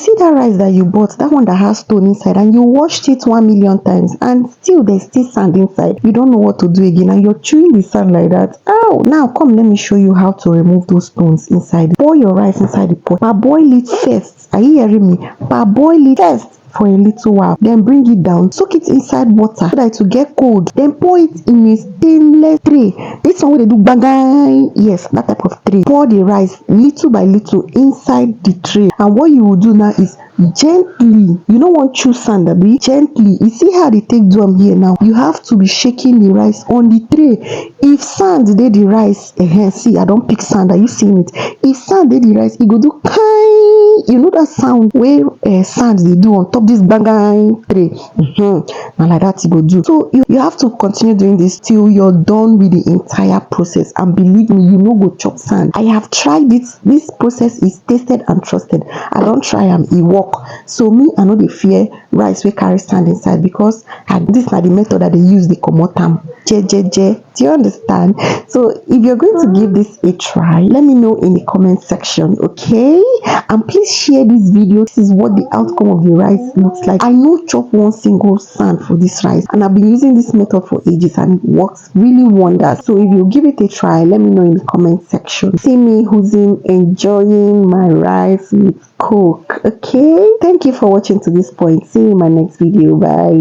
see that rice that you bought, that one that has stone inside, and you washed it 1,000,000 times and still there's still sand inside, you don't know what to do again and you're chewing the sand like that. Oh, now come, let me show you how to remove those stones inside. Pour your rice inside the pot, parboil it first. Are you hearing me? Parboil it first for a little while, then bring it down, soak it inside water so that it will get cold, then pour it in a stainless tray. This one wey dey do gbagam, yes, that type of tray. Pour the rice little by little inside the tray, and what you will do now is gently, you no wan chew sand abi, gently, you see how they take do am here now, you have to be shaking the rice on the tray. If sand dey the rice, see, I don pick sand, are you seeing it? If sand dey the rice, e go do kind, you know that sound wey sand dey do on top this gbagam tray. Na like that e go do. So you have to continue doing this till you're done with the entire process, and believe me, you no go chop sand. I have tried it. This process is tasted and trusted. I don try am, e work. So me, I no dey fear rice wey carry sand inside, because this na the method that they use dey comot am jejeje. Do you understand? So if you're going to give this a try, let me know in the comment section, okay? And please share this video. This is what the outcome of the rice looks like. I no chop one single sand for this rice, and I've been using this method for ages and it works really wonders. So if you give it a try, let me know in the comment section. See me who's enjoying my rice with Coke. Okay, thank you for watching to this point. See you in my next video. Bye.